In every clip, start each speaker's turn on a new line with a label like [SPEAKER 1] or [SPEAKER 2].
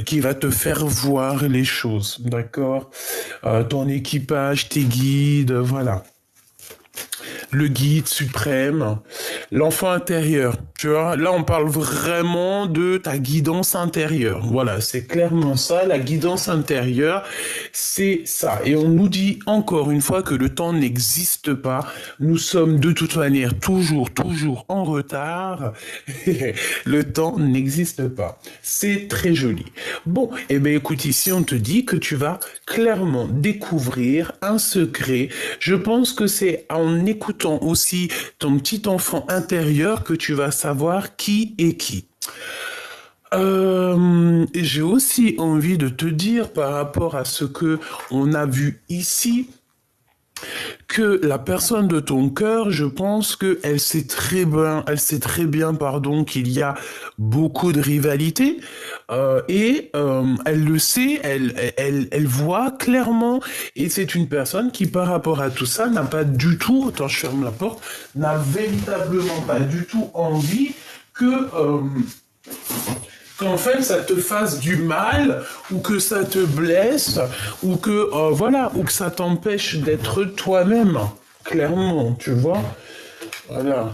[SPEAKER 1] qui va te faire voir les choses, d'accord? Ton équipage, tes guides, voilà. Le guide suprême, l'enfant intérieur. Tu vois, là, on parle vraiment de ta guidance intérieure. Voilà, c'est clairement ça, la guidance intérieure, c'est ça. Et on nous dit encore une fois que le temps n'existe pas. Nous sommes de toute manière toujours en retard. Le temps n'existe pas. C'est très joli. Bon, eh bien écoute, ici on te dit que tu vas clairement découvrir un secret. Je pense que c'est en écoutant aussi ton petit enfant intérieur que tu vas savoir qui est qui. J'ai aussi envie de te dire par rapport à ce que on a vu ici, que la personne de ton cœur, je pense qu'elle sait très bien, pardon, qu'il y a beaucoup de rivalité elle le sait, elle voit clairement, et c'est une personne qui, par rapport à tout ça, n'a pas du tout, attends, je ferme la porte, n'a véritablement pas du tout envie que qu'en fait ça te fasse du mal ou que ça te blesse ou que voilà ou que ça t'empêche d'être toi-même clairement tu vois voilà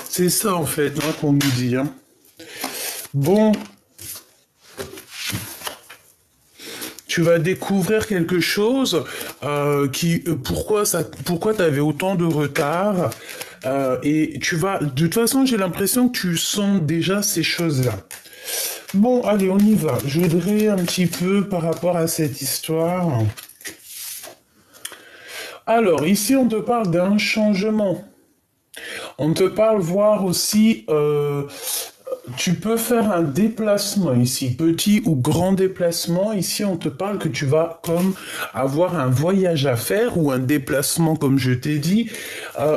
[SPEAKER 1] c'est ça en fait hein, qu'on nous dit hein. Bon tu vas découvrir quelque chose pourquoi t'avais autant de retard et tu vas de toute façon j'ai l'impression que tu sens déjà ces choses-là. Bon, allez, on y va. Je voudrais un petit peu par rapport à cette histoire. Alors, ici, on te parle d'un changement. On te parle voir aussi, tu peux faire un déplacement ici, petit ou grand déplacement. Ici, on te parle que tu vas comme avoir un voyage à faire ou un déplacement, comme je t'ai dit,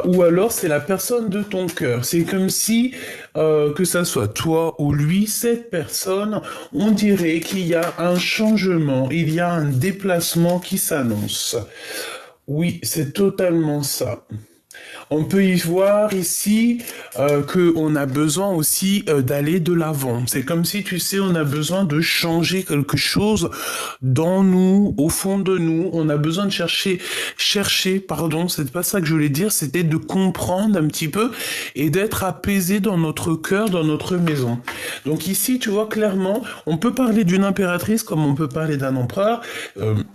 [SPEAKER 1] ou alors c'est la personne de ton cœur. C'est comme si, que ça soit toi ou lui, cette personne, on dirait qu'il y a un changement, il y a un déplacement qui s'annonce. Oui, c'est totalement ça. On peut y voir ici qu'on a besoin aussi d'aller de l'avant. C'est comme si, tu sais, on a besoin de changer quelque chose dans nous, au fond de nous. On a besoin de pardon, c'est pas ça que je voulais dire, c'était de comprendre un petit peu et d'être apaisé dans notre cœur, dans notre maison. Donc ici, tu vois clairement, on peut parler d'une impératrice comme on peut parler d'un empereur.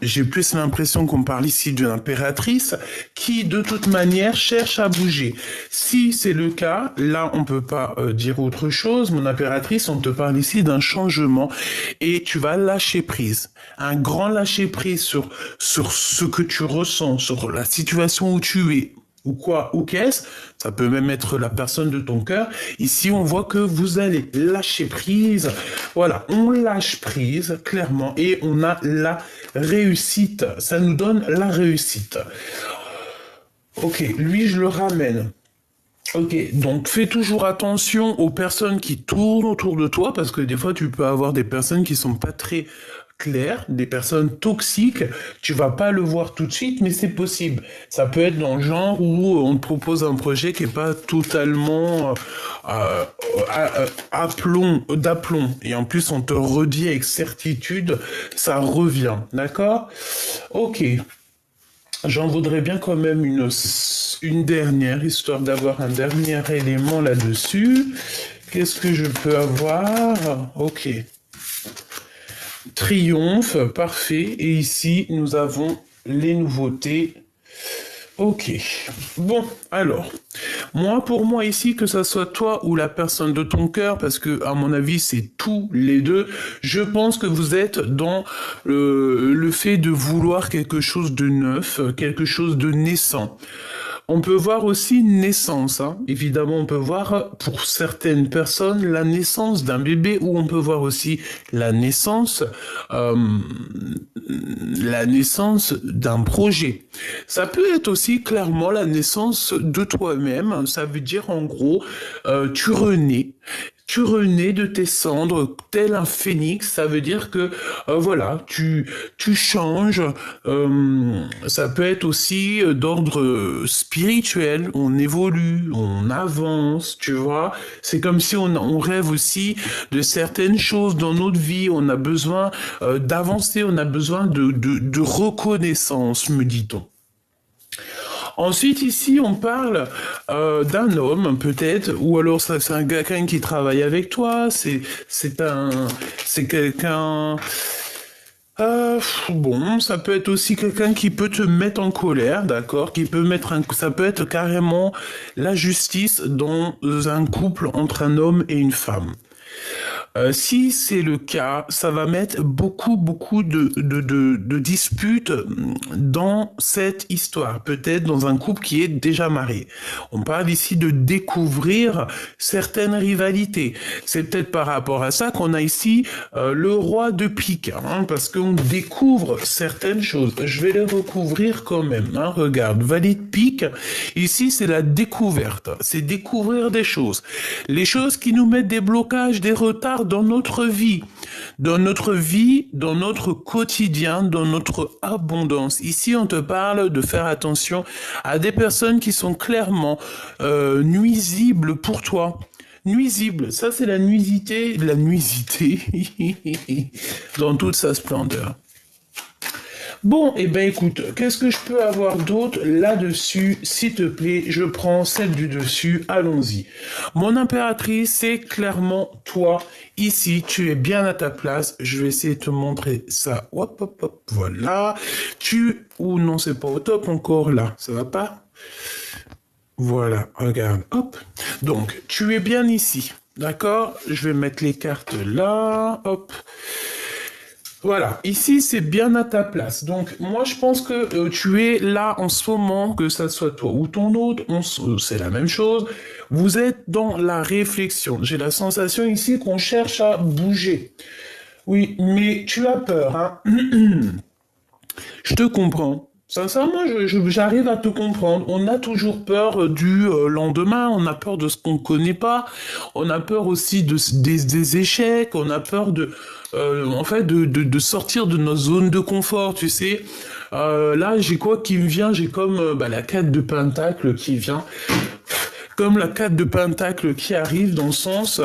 [SPEAKER 1] J'ai plus l'impression qu'on parle ici d'une impératrice qui, de toute manière, cherche à bouger. Si c'est le cas, là, on peut pas dire autre chose. Mon impératrice, on te parle ici d'un changement et tu vas lâcher prise. Un grand lâcher prise sur ce que tu ressens, sur la situation où tu es ou quoi, ou qu'est-ce, ça peut même être la personne de ton cœur. Ici, on voit que vous allez lâcher prise. Voilà, on lâche prise, clairement, et on a la réussite. Ça nous donne la réussite. Ok, lui, je le ramène. Ok, donc fais toujours attention aux personnes qui tournent autour de toi, parce que des fois, tu peux avoir des personnes qui sont pas très claires, des personnes toxiques. Tu vas pas le voir tout de suite, mais c'est possible. Ça peut être dans le genre où on te propose un projet qui est pas totalement d'aplomb. Et en plus, on te redit avec certitude, ça revient. D'accord? Ok. J'en voudrais bien quand même une dernière, histoire d'avoir un dernier élément là-dessus. Qu'est-ce que je peux avoir? Ok. Triomphe, parfait. Et ici, nous avons les nouveautés. Ok. Bon, alors, pour moi ici, que ça soit toi ou la personne de ton cœur, parce que à mon avis c'est tous les deux, je pense que vous êtes dans le fait de vouloir quelque chose de neuf, quelque chose de naissant. On peut voir aussi une naissance, hein. Évidemment, on peut voir pour certaines personnes la naissance d'un bébé, ou on peut voir aussi la naissance, euh, la naissance d'un projet. Ça peut être aussi clairement la naissance de toi-même. Ça veut dire en gros, tu renais. tu renais de tes cendres tel un phénix. Ça veut dire que voilà, tu changes. Ça peut être aussi d'ordre spirituel. On évolue, on avance, tu vois. C'est comme si on rêve aussi de certaines choses dans notre vie. On a besoin d'avancer, on a besoin de reconnaissance, me dit-on. Ensuite, ici, on parle d'un homme, peut-être, ou alors ça, c'est un quelqu'un qui travaille avec toi, c'est quelqu'un. Bon, ça peut être aussi quelqu'un qui peut te mettre en colère, d'accord, ça peut être carrément la justice dans un couple entre un homme et une femme. Si c'est le cas, ça va mettre beaucoup de disputes dans cette histoire, peut-être dans un couple qui est déjà marié. On parle ici de découvrir certaines rivalités. C'est peut-être par rapport à ça qu'on a ici le roi de pique, hein, parce qu'on découvre certaines choses. Je vais les recouvrir quand même. Hein, regarde, valet de pique, ici c'est la découverte, c'est découvrir des choses. Les choses qui nous mettent des blocages, des retards dans notre vie, dans notre quotidien, dans notre abondance. Ici, on te parle de faire attention à des personnes qui sont clairement nuisibles pour toi. Nuisible, ça c'est la nuisité dans toute sa splendeur. Bon, eh ben écoute, qu'est-ce que je peux avoir d'autre là-dessus? S'il te plaît, je prends celle du dessus, allons-y. Mon impératrice, c'est clairement toi. Ici, tu es bien à ta place. Je vais essayer de te montrer ça. Hop, hop, hop, voilà. Ou non, c'est pas au top encore là. Ça va pas? Voilà, regarde, hop. Donc, tu es bien ici. D'accord? Je vais mettre les cartes là. Hop. Voilà, ici c'est bien à ta place. Donc moi je pense que tu es là en ce moment, que ça soit toi ou ton autre, c'est la même chose. Vous êtes dans la réflexion. J'ai la sensation ici qu'on cherche à bouger. Oui, mais tu as peur, hein. Je te comprends. Sincèrement, j'arrive à te comprendre. On a toujours peur du lendemain, on a peur de ce qu'on ne connaît pas, on a peur aussi des échecs, on a peur en fait, de sortir de notre zone de confort, tu sais. Là, j'ai quoi qui me vient? J'ai comme la 4 de Pentacle qui vient. Comme la 4 de Pentacle qui arrive dans le sens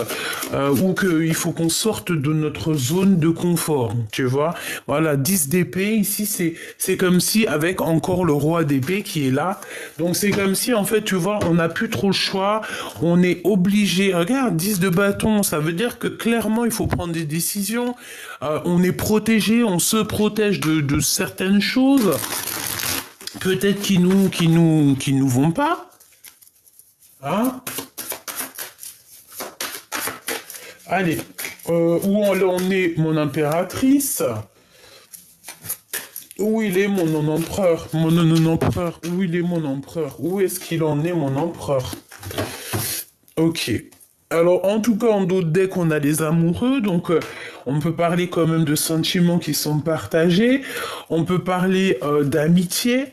[SPEAKER 1] où il faut qu'on sorte de notre zone de confort, tu vois. Voilà, 10 d'épée, ici c'est comme si avec encore le roi d'épée qui est là. Donc c'est comme si en fait, tu vois, on n'a plus trop le choix, on est obligé. Regarde, 10 de bâton, ça veut dire que clairement il faut prendre des décisions. On est protégé, on se protège de certaines choses, peut-être qui nous vont pas. Hein? Allez, où on est, mon impératrice? Où il est mon empereur? Mon empereur, où il est mon empereur? Où est-ce qu'il en est, mon empereur? Ok. Alors, en tout cas, en d'autres decks, on a les amoureux, donc on peut parler quand même de sentiments qui sont partagés, on peut parler d'amitié.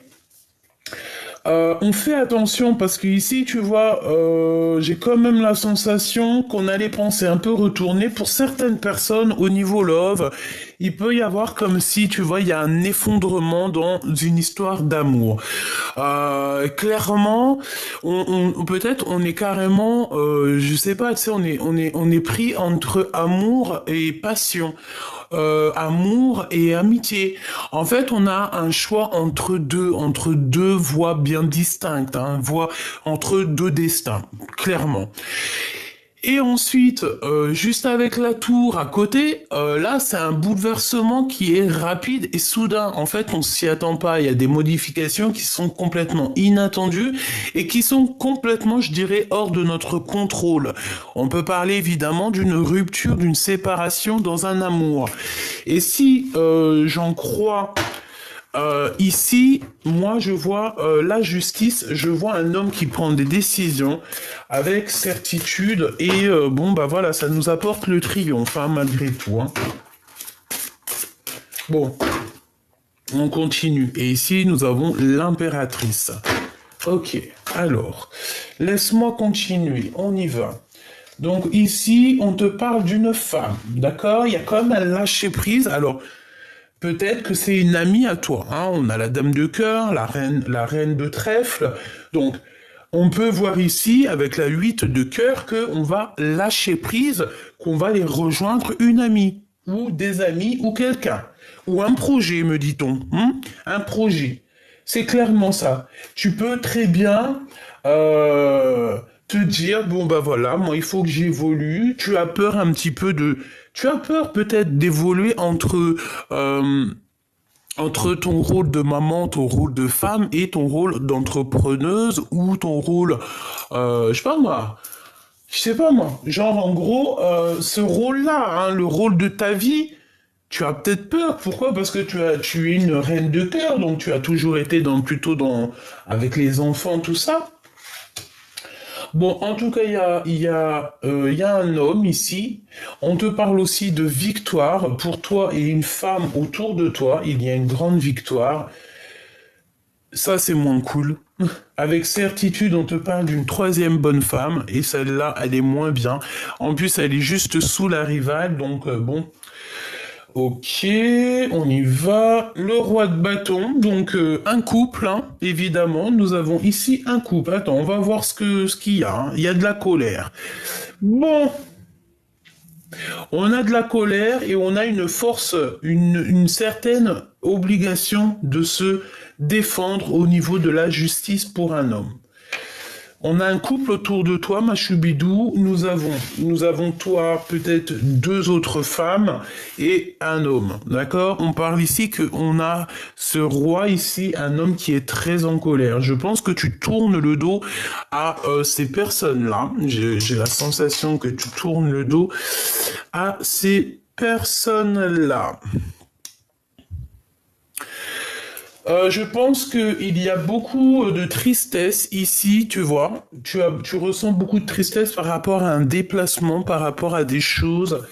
[SPEAKER 1] On fait attention parce que ici, tu vois, j'ai quand même la sensation qu'on a les pensées un peu retournées. Pour certaines personnes, au niveau love, il peut y avoir comme si, tu vois, il y a un effondrement dans une histoire d'amour. Clairement, peut-être on est carrément, je sais pas, tu sais, on est pris entre amour et passion. Amour et amitié. En fait, on a un choix entre deux voies bien distinctes, hein, entre deux destins, clairement. Et ensuite, juste avec la tour à côté, là, c'est un bouleversement qui est rapide et soudain. En fait, on s'y attend pas. Il y a des modifications qui sont complètement inattendues et qui sont complètement, je dirais, hors de notre contrôle. On peut parler évidemment d'une rupture, d'une séparation dans un amour. Et si j'en crois ici, moi, je vois la justice, je vois un homme qui prend des décisions avec certitude et bon, bah voilà, ça nous apporte le triomphe, hein, malgré tout. Hein. Bon, on continue. Et ici, nous avons l'impératrice. Ok, alors, laisse-moi continuer, on y va. Donc ici, on te parle d'une femme, d'accord? Il y a quand même un lâcher-prise. Alors, peut-être que c'est une amie à toi, hein. On a la dame de cœur, la reine de trèfle. Donc, on peut voir ici, avec la 8 de cœur, qu'on va lâcher prise, qu'on va aller rejoindre une amie, ou des amis, ou quelqu'un. Ou un projet, me dit-on. Hein. Un projet. C'est clairement ça. Tu peux très bien te dire, bon bah voilà, moi il faut que j'évolue. Tu as peur un petit peu de... Tu as peur peut-être d'évoluer euh, entre ton rôle de maman, ton rôle de femme et ton rôle d'entrepreneuse ou ton rôle, je sais pas moi, genre en gros, ce rôle-là, hein, le rôle de ta vie, tu as peut-être peur. Pourquoi? Parce que tu es une reine de cœur, donc tu as toujours été plutôt avec les enfants, tout ça. Bon, en tout cas, il y a un homme ici. On te parle aussi de victoire pour toi et une femme autour de toi. Il y a une grande victoire. Ça, c'est moins cool. Avec certitude, on te parle d'une troisième bonne femme, et celle-là, elle est moins bien. En plus, elle est juste sous la rivale, donc bon. Ok, on y va. Le roi de bâton, donc un couple, hein, évidemment. Nous avons ici un couple. Attends, on va voir ce qu'il y a. Hein. Il y a de la colère. Bon, on a de la colère et on a une force, une certaine obligation de se défendre au niveau de la justice pour un homme. On a un couple autour de toi, ma choubidou. Nous avons toi, peut-être deux autres femmes et un homme. D'accord? On parle ici qu'on a ce roi ici, un homme qui est très en colère. Je pense que tu tournes le dos à ces personnes-là. J'ai la sensation que tu tournes le dos à ces personnes-là. Je pense qu'il y a beaucoup de tristesse ici, tu vois. Tu ressens beaucoup de tristesse par rapport à un déplacement, par rapport à des choses.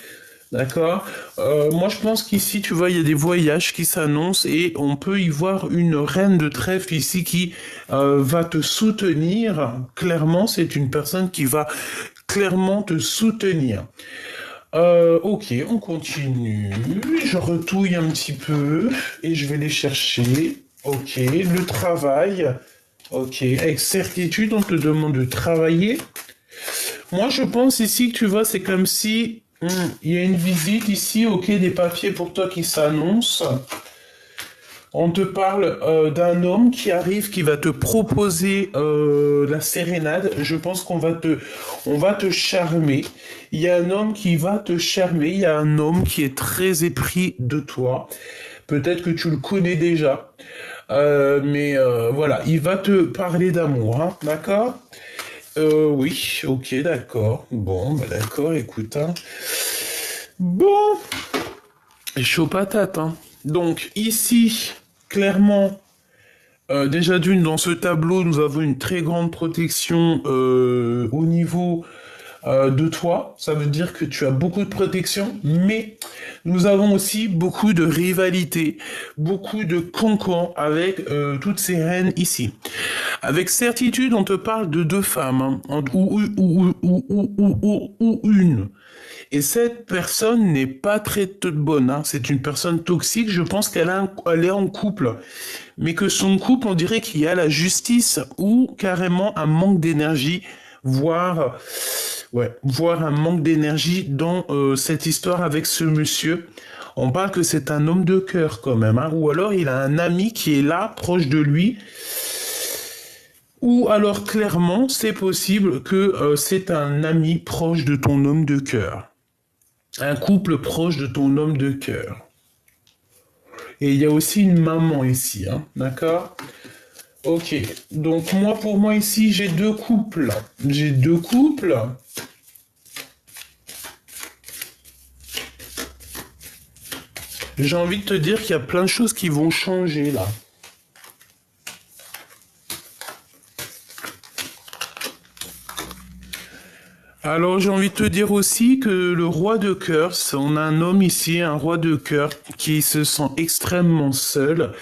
[SPEAKER 1] D'accord. Moi, je pense qu'ici, tu vois, il y a des voyages qui s'annoncent et on peut y voir une reine de trèfle ici qui va te soutenir. Clairement, c'est une personne qui va clairement te soutenir. Ok, on continue. Je retouille un petit peu et je vais les chercher. Ok, le travail. Ok, avec certitude, on te demande de travailler. Moi, je pense ici que tu vois, c'est comme si il y a une visite ici, ok, des papiers pour toi qui s'annoncent. On te parle d'un homme qui arrive, qui va te proposer la sérénade. Je pense on va te charmer. Il y a un homme qui va te charmer. Il y a un homme qui est très épris de toi. Peut-être que tu le connais déjà. Mais voilà, il va te parler d'amour, hein, d'accord? Oui, ok, d'accord. Bon, bah d'accord, écoute, hein. Bon, chaud patate, hein. Donc, ici, clairement, déjà d'une, dans ce tableau, nous avons une très grande protection au niveau de toi. Ça veut dire que tu as beaucoup de protection, mais nous avons aussi beaucoup de rivalité, beaucoup de cancans avec toutes ces reines ici. Avec certitude, on te parle de deux femmes, hein, ou une. Et cette personne n'est pas très bonne, hein. C'est une personne toxique. Je pense elle est en couple, mais que son couple, on dirait qu'il y a la justice ou carrément un manque d'énergie, voire, ouais, voire un manque d'énergie dans cette histoire avec ce monsieur. On parle que c'est un homme de cœur quand même, hein. Ou alors il a un ami qui est là, proche de lui. Ou alors clairement, c'est possible que c'est un ami proche de ton homme de cœur. Un couple proche de ton homme de cœur. Et il y a aussi une maman ici, hein, d'accord? Ok, donc pour moi ici, j'ai deux couples. J'ai deux couples. J'ai envie de te dire qu'il y a plein de choses qui vont changer là. Alors j'ai envie de te dire aussi que le roi de cœur, on a un homme ici, un roi de cœur, qui se sent extrêmement seul.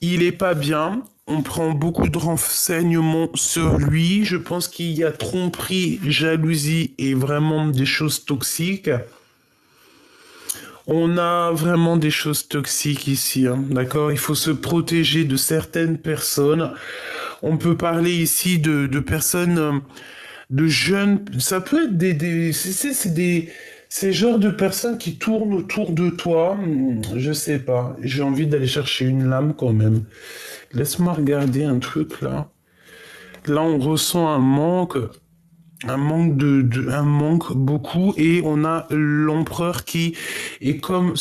[SPEAKER 1] Il est pas bien. On prend beaucoup de renseignements sur lui. Je pense qu'il y a tromperie, jalousie et vraiment des choses toxiques. On a vraiment des choses toxiques ici, hein, d'accord? Il faut se protéger de certaines personnes. On peut parler ici de personnes, de jeunes. Ça peut être c'est des, ces genres de personnes qui tournent autour de toi. Je sais pas. J'ai envie d'aller chercher une lame quand même. Laisse-moi regarder un truc là. Là, on ressent un manque beaucoup, et on a l'empereur qui est comme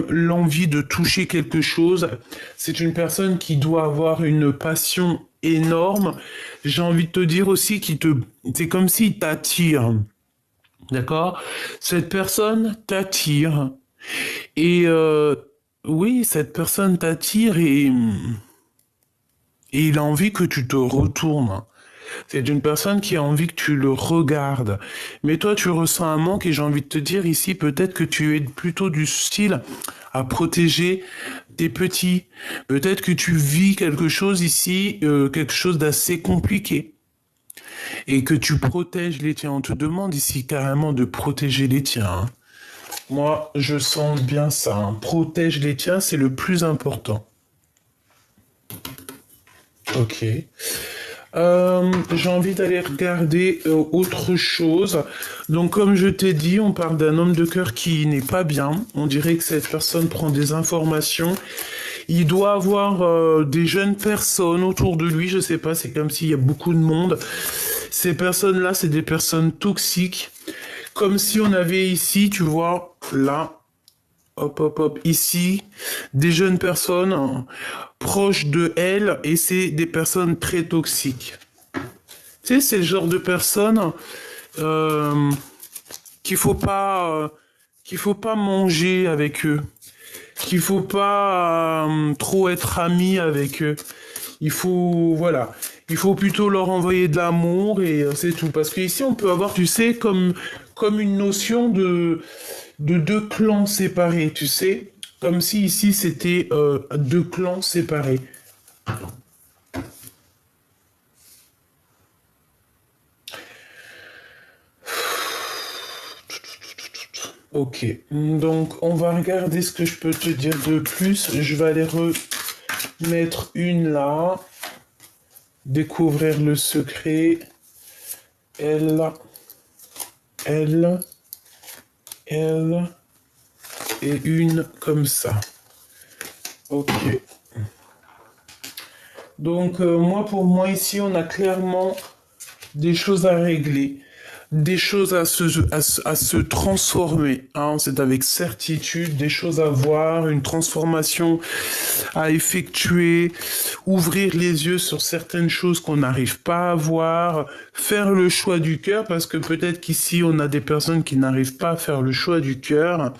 [SPEAKER 1] l'envie de toucher quelque chose. C'est une personne qui doit avoir une passion énorme. J'ai envie de te dire aussi c'est comme s'il t'attire. D'accord? Cette personne t'attire. Et, oui, cette personne t'attire, et il a envie que tu te retournes. C'est une personne qui a envie que tu le regardes. Mais toi, tu ressens un manque, et j'ai envie de te dire ici, peut-être que tu es plutôt du style à protéger tes petits. Peut-être que tu vis quelque chose ici, quelque chose d'assez compliqué, et que tu protèges les tiens. On te demande ici carrément de protéger les tiens, hein. Moi, je sens bien ça, hein. Protège les tiens, c'est le plus important. Ok. J'ai envie d'aller regarder autre chose. Donc, comme je t'ai dit, on parle d'un homme de cœur qui n'est pas bien. On dirait que cette personne prend des informations. Il doit avoir des jeunes personnes autour de lui. Je sais pas, c'est comme s'il y a beaucoup de monde. Ces personnes-là, c'est des personnes toxiques. Comme si on avait ici, tu vois, là, hop, hop, hop, ici, des jeunes personnes, hein, proches de elle, et c'est des personnes très toxiques. Tu sais, c'est le genre de personnes euh, qu'il faut pas, qu'il faut pas manger avec eux, qu'il faut pas trop être ami avec eux. Il faut, voilà, il faut plutôt leur envoyer de l'amour, et c'est tout. Parce qu'ici, on peut avoir, tu sais, comme une notion de deux clans séparés, tu sais. Comme si ici, c'était deux clans séparés. Ok, donc on va regarder ce que je peux te dire de plus. Je vais aller remettre une là. Découvrir le secret. Elle, elle, elle, et une comme ça. Ok. Donc moi, pour moi, ici, on a clairement des choses à régler, des choses à se transformer, hein. C'est avec certitude, des choses à voir, une transformation à effectuer, ouvrir les yeux sur certaines choses qu'on n'arrive pas à voir, faire le choix du cœur, parce que peut-être qu'ici, on a des personnes qui n'arrivent pas à faire le choix du cœur.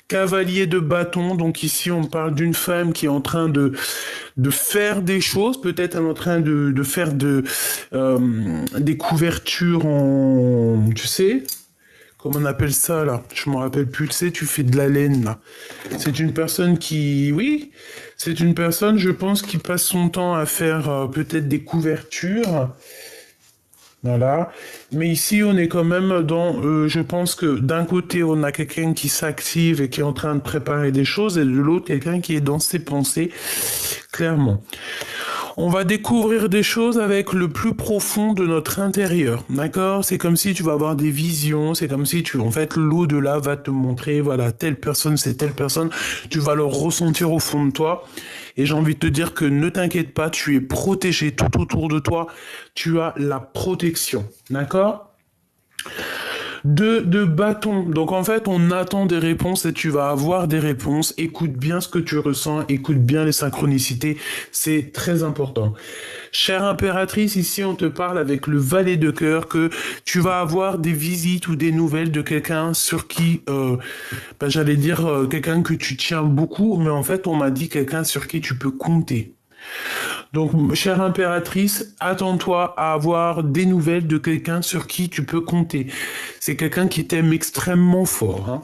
[SPEAKER 1] Cavalier de bâton, donc ici on parle d'une femme qui est en train de faire des choses, peut-être elle est en train de faire des couvertures en, tu sais, comment on appelle ça là? Je me rappelle plus, tu sais, tu fais de la laine là. C'est une personne qui, oui, c'est une personne, je pense, qui passe son temps à faire peut-être des couvertures. Voilà. Mais ici, on est quand même dans, je pense que d'un côté, on a quelqu'un qui s'active et qui est en train de préparer des choses, et de l'autre, quelqu'un qui est dans ses pensées, clairement. On va découvrir des choses avec le plus profond de notre intérieur, d'accord? C'est comme si tu vas avoir des visions, c'est comme si en fait, l'au-delà va te montrer, voilà, telle personne, c'est telle personne, tu vas le ressentir au fond de toi. Et j'ai envie de te dire que ne t'inquiète pas, tu es protégé tout autour de toi, tu as la protection, d'accord? De bâton. Donc en fait, on attend des réponses, et tu vas avoir des réponses. Écoute bien ce que tu ressens, écoute bien les synchronicités, c'est très important. Chère impératrice, ici on te parle avec le valet de cœur que tu vas avoir des visites ou des nouvelles de quelqu'un sur qui, j'allais dire quelqu'un que tu tiens beaucoup, mais en fait on m'a dit quelqu'un sur qui tu peux compter. Donc, chère impératrice, attends-toi à avoir des nouvelles de quelqu'un sur qui tu peux compter. C'est quelqu'un qui t'aime extrêmement fort, hein.